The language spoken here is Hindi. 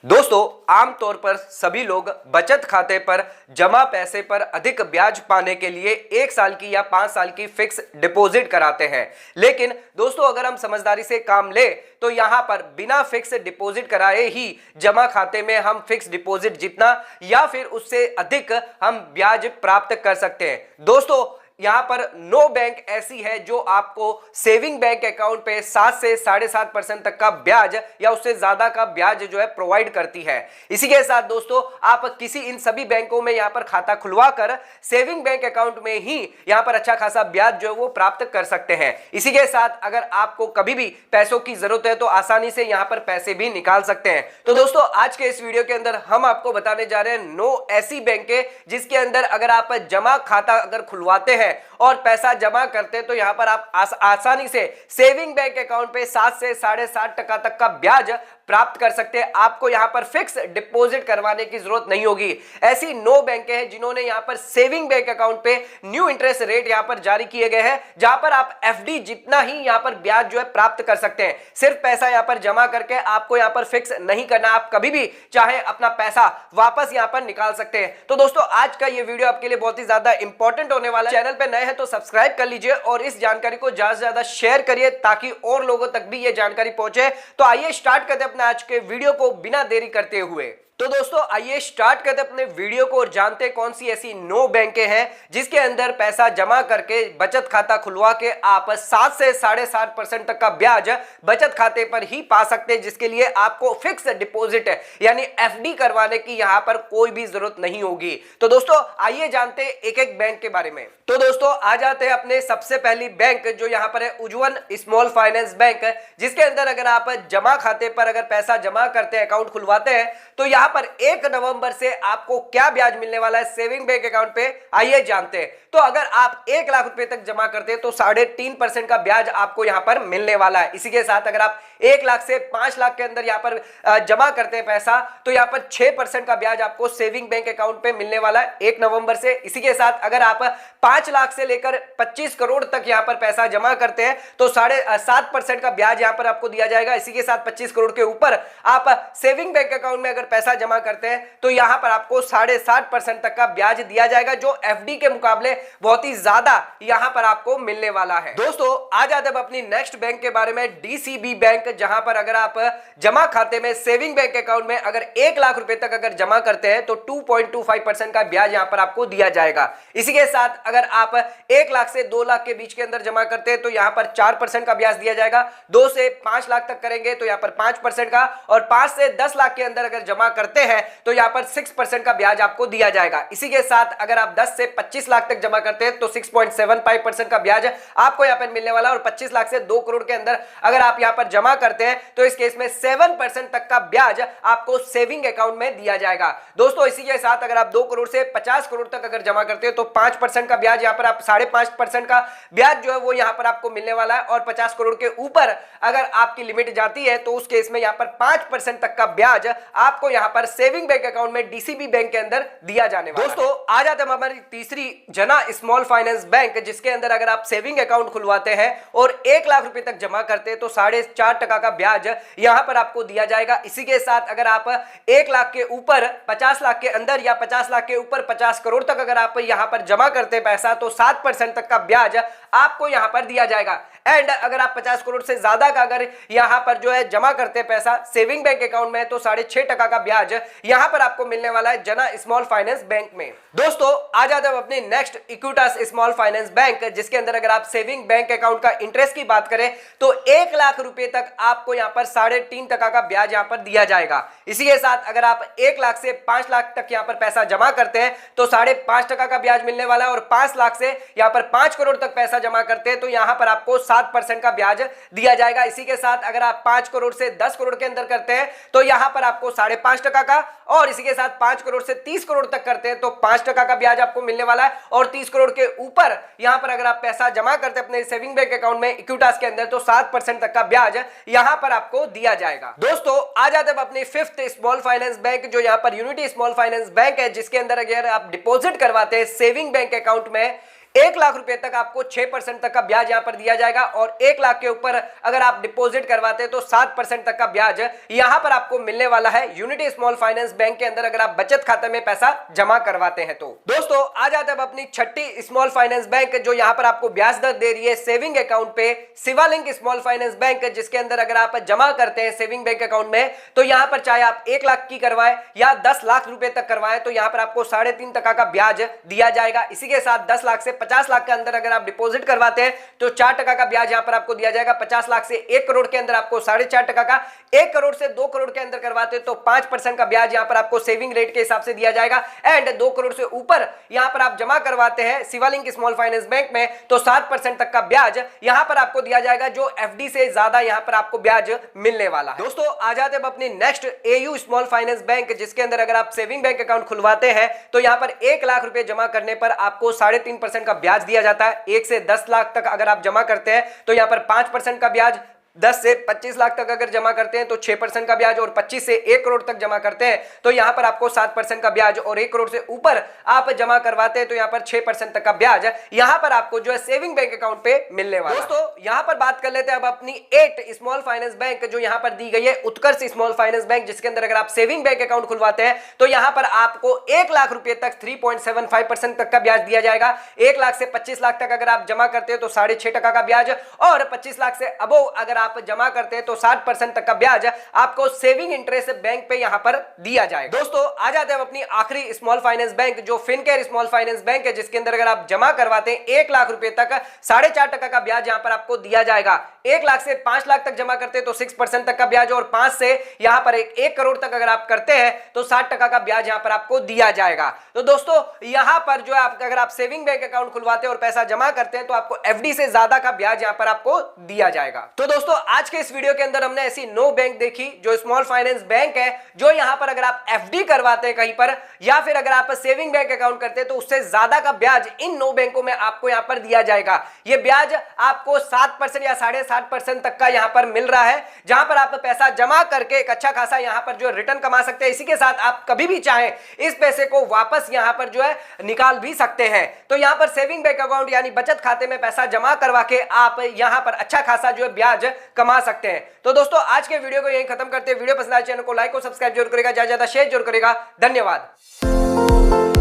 दोस्तों, आमतौर पर सभी लोग बचत खाते पर जमा पैसे पर अधिक ब्याज पाने के लिए 1 साल की या 5 साल की फिक्स डिपॉजिट कराते हैं। लेकिन दोस्तों, अगर हम समझदारी से काम ले तो यहां पर बिना फिक्स डिपॉजिट कराए ही जमा खाते में हम फिक्स डिपॉजिट जितना या फिर उससे अधिक हम ब्याज प्राप्त कर सकते हैं। दोस्तों, यहां पर नो बैंक ऐसी है जो आपको सेविंग बैंक अकाउंट पे 7 से 7.5% तक का ब्याज या उससे ज्यादा का ब्याज जो है प्रोवाइड करती है। इसी के साथ दोस्तों, आप किसी इन सभी बैंकों में यहां पर खाता खुलवा कर सेविंग बैंक अकाउंट में ही यहां पर अच्छा खासा ब्याज जो है वो प्राप्त कर सकते हैं। इसी के साथ अगर आपको कभी भी पैसों की जरूरत है तो आसानी से यहां पर पैसे भी निकाल सकते हैं। तो दोस्तों, आज के इस वीडियो के अंदर हम आपको बताने जा रहे हैं नो ऐसी बैंक है जिसके अंदर अगर आप जमा खाता अगर खुलवाते हैं और पैसा जमा करते हैं तो यहां पर आप आसानी से सेविंग बैंक अकाउंट पे 7 से 7.5% तक का ब्याज प्राप्त कर सकते हैं। आपको यहां पर फिक्स डिपॉजिट करवाने की जरूरत नहीं होगी। ऐसी नो बैंक है जिन्होंने यहां पर सेविंग बैंक अकाउंट पे न्यू इंटरेस्ट रेट यहां पर जारी किए गए हैं, जहां पर आप एफडी जितना ही यहां पर ब्याज जो है प्राप्त कर सकते हैं। सिर्फ पैसा यहां पर जमा करके आपको यहां पर फिक्स नहीं करना, आप कभी भी चाहे अपना पैसा वापस यहां पर निकाल सकते हैं। तो दोस्तों, आज का ये वीडियो आपके लिए बहुत ही ज्यादा इंपॉर्टेंट होने वाला है। चैनल पे नए हैं तो सब्सक्राइब कर लीजिए और इस जानकारी को ज्यादा से ज्यादा शेयर करिए ताकि और लोगों तक भी ये जानकारी पहुंचे। तो आइए स्टार्ट करते हैं अपने आज के वीडियो को बिना देरी करते हुए। तो दोस्तों, आइए स्टार्ट करते हैं अपने वीडियो को और जानते हैं कौन सी ऐसी नो बैंकें हैं जिसके अंदर पैसा जमा करके बचत खाता खुलवा के आप 7 से 7.5% तक का ब्याज बचत खाते पर ही पा सकते हैं, जिसके लिए आपको फिक्स डिपॉजिट यानी एफडी करवाने की यहां पर कोई भी जरूरत नहीं होगी। तो दोस्तों, आइए जानते हैं एक एक बैंक के बारे में। तो दोस्तों, आ जाते हैं अपने सबसे पहली बैंक जो यहां पर है उज्जवल स्मॉल फाइनेंस बैंक, जिसके अंदर अगर आप जमा खाते पर अगर पैसा जमा करते हैं, अकाउंट खुलवाते हैं, तो यहां पर 1 नवंबर से आपको क्या ब्याज मिलने वाला है सेविंग बैंक अकाउंट पे, आइए जानते हैं। तो अगर आप 1 लाख रुपए तक जमा करते हैं तो 3.5% का ब्याज आपको यहां पर मिलने वाला है। इसी के साथ अगर आप 1 लाख से 5 लाख के अंदर यहां पर जमा करते हैं पैसा तो यहां पर 6% का ब्याज आपको सेविंग बैंक अकाउंट पे मिलने वाला है 1 नवंबर से। इसी के साथ अगर आप 5 लाख से लेकर 25 करोड़ तक यहां पर पैसा जमा करते हैं तो 7.5% का ब्याज यहां पर आपको दिया जाएगा। इसी के साथ 25 करोड़ के ऊपर आप सेविंग बैंक अकाउंट में अगर पैसा जमा करते हैं तो यहां पर आपको 7.5% तक का ब्याज दिया जाएगा, जो एफडी के मुकाबले बहुत ही ज्यादा यहां पर आपको मिलने वाला है। दोस्तों, आ जाते हैं अपनी नेक्स्ट बैंक के बारे में, डीसीबी बैंक, जहां पर अगर आप जमा खाते में सेविंग बैंक अकाउंट में अगर 1 लाख रुपए तक अगर जमा करते हैं तो 2.25% का ब्याज यहां पर आपको दिया जाएगा। इसी के साथ अगर आप 1 लाख से 2 लाख के बीच के अंदर जमा करते हैं तो यहां पर 4% का ब्याज दिया जाएगा। 2 से 5 लाख तक करेंगे तो यहां पर 5% का, और 5 से 10 लाख के अंदर अगर जमा करते हैं तो यहां पर 6% का ब्याज आपको दिया जाएगा। इसी के साथ अगर आप 10 से 25 लाख तक जमा करते हैं तो 6.75% का ब्याज आपको यहां पर मिलने वाला है, और 25 लाख से 2 करोड़ के अंदर अगर आप यहां पर जमा करते हैं तो इस केस में 7% तक का ब्याज आपको सेविंग अकाउंट में दिया जाएगा। दोस्तों, इसी के साथ अगर आप 2 करोड़ से 50 करोड़ तक अगर जमा करते हैं तो 5% का ब्याज यहां पर आप 5.5% का ब्याज जो है वो यहां पर आपको मिलने वाला है, और 50 करोड़ के ऊपर अगर आपकी लिमिट जाती है तो उस केस में यहां पर 5% तक का ब्याज आपको यहां पर सेविंग बैंक अकाउंट में डीसीबी बैंक के अंदर दिया जाने वाला है। दोस्तों, आ जाते हैं हमारी तीसरी जना स्मॉल फाइनेंस बैंक, जिसके अंदर अगर आप सेविंग अकाउंट खुलवाते हैं और 1 लाख रुपए तक जमा करते हैं तो 4.5% का ब्याज यहां पर आपको दिया जाएगा। इसी के साथ अगर आप 1 लाख के ऊपर 50 लाख के अंदर या 50 लाख के ऊपर 50 करोड़ तक अगर आप यहां पर जमा करते हैं पैसा तो 7% तक का ब्याज आपको यहां पर दिया जाएगा। एंड अगर आप 50 करोड़ से ज्यादा का अगर यहां पर जो है जमा करते हैं पैसा सेविंग बैंक अकाउंट में तो 6.5% का ब्याज यहां पर आपको मिलने वाला है जना स्मॉल फाइनेंस बैंक में। दोस्तों, आ जाते हैं अपने next Equitas small finance bank, जिसके अंदर अगर आप सेविंग बैंक अकाउंट का इंटरेस्ट की बात करें तो 1 लाख रुपए तक आपको यहां पर 3.5% का ब्याज यहां पर दिया जाएगा। इसी के साथ अगर आप 1 लाख से 5 लाख तक यहां पर पैसा जमा करते हैं तो 5.5% का ब्याज मिलने वाला है, और 5 लाख से यहां पर 5 करोड़ तक पैसा जमा करते हैं तो यहां पर आपको 7% का ब्याज दिया जाएगा। इसी के साथ अगर आप 5 करोड़ से 10 करोड़ के अंदर करते हैं तो यहां पर आपको 5.5% का, और इसी के साथ 5 करोड़ से 30 करोड़ तक करते हैं तो 5% का ब्याज आपको मिलने वाला है, और 30 करोड़ के ऊपर यहां पर अगर आप पैसा जमा करते हैं अपने सेविंग बैंक अकाउंट में इक्विटास के अंदर तो 7% तक का ब्याज यहां पर आपको दिया जाएगा। दोस्तों, आ जाते हैं अपनी फिफ्थ स्मॉल फाइनेंस बैंक, जो यहां पर यूनिटी स्मॉल फाइनेंस बैंक है, जिसके अंदर अगर आप डिपॉजिट करवाते हैं सेविंग बैंक अकाउंट में 1 लाख रुपए तक आपको 6% तक का ब्याज यहां पर दिया जाएगा और 1 लाख के ऊपर अगर आप डिपॉजिट करवाते हैं तो 7% तक का ब्याज यहां पर आपको मिलने वाला है यूनिटी स्मॉल फाइनेंस बैंक के अंदर अगर आप बचत खाते में पैसा जमा करवाते हैं तो। दोस्तों आ जाते हैं अब अपनी छठी स्मॉल फाइनेंस बैंक जो यहां पर आपको ब्याज दर दे रही है सेविंग अकाउंट पे, शिवालिंक स्मॉल फाइनेंस बैंक, जिसके अंदर अगर आप जमा करते हैं सेविंग बैंक अकाउंट में तो यहां पर चाहे आप 1 लाख की करवाएं या 10 लाख रुपए तक करवाएं तो यहां पर आपको 3.5% का ब्याज दिया जाएगा। इसी के साथ 10 लाख से 50 लाख के अंदर अगर आप डिपॉजिट करवाते हैं तो 4% का ब्याज यहां पर आपको दिया जाएगा। 50 लाख से 1 करोड़ के अंदर आपको 4.5% का, 1 करोड़ से 2 करोड़ के अंदर करवाते हैं तो 5% का ब्याज यहां पर आपको सेविंग रेट के हिसाब से दिया जाएगा। एंड 2 करोड़ से ऊपर यहां पर आप जमा करवाते हैं शिवालिंक स्मॉल फाइनेंस बैंक में तो 7% तक का ब्याज यहां पर आपको दिया जाएगा, जो एफडी से ज्यादा यहां पर आपको ब्याज मिलने वाला है। दोस्तों आ जाते हैं अपनी next AU small finance bank, जिसके अंदर अगर आप सेविंग बैंक अकाउंट खुलवाते हैं तो यहां पर 1 लाख रुपए जमा करने पर आपको 3.5% का ब्याज दिया जाता है। 1 से 10 लाख तक अगर आप जमा करते हैं तो यहां पर 5% का ब्याज, 10 से 25 लाख तक अगर जमा करते हैं तो 6% का ब्याज और 25 से 1 करोड़ तक जमा करते हैं तो यहां पर आपको 7% का ब्याज और 1 करोड़ से ऊपर आप जमा करवाते हैं तो यहां पर 6% तक का ब्याज यहां पर आपको जो है सेविंग बैंक अकाउंट पे मिलने वाला है। दोस्तों यहां पर बात कर लेते हैं अब अपनी 8 स्मॉल फाइनेंस बैंक जो यहां पर दी गई है उत्कर्ष स्मॉल फाइनेंस बैंक, जिसके अंदर अगर आप सेविंग बैंक अकाउंट खुलवाते हैं तो यहां पर आपको 1 लाख रुपए तक 3.75% तक का ब्याज दिया जाएगा। 1 लाख से 25 लाख तक अगर आप जमा करते हैं तो 6.5% का ब्याज और 25 लाख से अबव अगर आप जमा करते हैं तो 60% तक का ब्याज आपको सेविंग इंटरेस्ट बैंक पे यहां पर दिया जाएगा। दोस्तों आ जाते हैं अपनी आखिरी स्मॉल फाइनेंस बैंक जो फिनकेयर स्मॉल फाइनेंस बैंक है, जिसके अंदर अगर आप जमा करवाते हैं 1 लाख रुपए तक 4.5% का ब्याज यहां पर आपको दिया जाएगा। 1 लाख से 5 लाख तक जमा करते हैं तो 6% तक का ब्याज और 5 से यहां पर 1 करोड़ तक अगर आप करते हैं तो 60% का ब्याज यहां पर आपको दिया जाएगा। तो दोस्तों यहां पर जो है अगर आप सेविंग बैंक अकाउंट खुलवाते हैं और पैसा जमा करते हैं तो आपको एफडी से ज्यादा का ब्याज यहां पर आपको दिया जाएगा। तो दोस्तों आज इस वीडियो के अंदर हमने ऐसी 9 बैंक देखी जो स्मॉल फाइनेंस बैंक है, जो यहां पर अगर आप एफडी करवाते हैं कहीं पर या फिर अगर आप सेविंग बैंक अकाउंट करते हैं तो उससे ज्यादा का ब्याज इन 9 बैंकों में आपको यहां पर दिया जाएगा। यह ब्याज आपको 7% या 7.5% तक का यहां पर मिल रहा है, जहां पर आप पैसा जमा करके एक अच्छा खासा यहां पर जो रिटर्न कमा सकते हैं। इसी के साथ आप कभी भी चाहें इस पैसे को वापस यहां पर जो है निकाल भी सकते हैं। तो यहां पर सेविंग बैंक अकाउंट यानी बचत खाते में पैसा जमा करवा के आप यहां पर अच्छा खासा जो है ब्याज कमा सकते हैं। तो दोस्तों आज के वीडियो को यहीं खत्म करते हैं। वीडियो पसंद आए चैनल को लाइक और सब्सक्राइब जरूर करेगा, ज्यादा ज्यादा शेयर जरूर करेगा। धन्यवाद।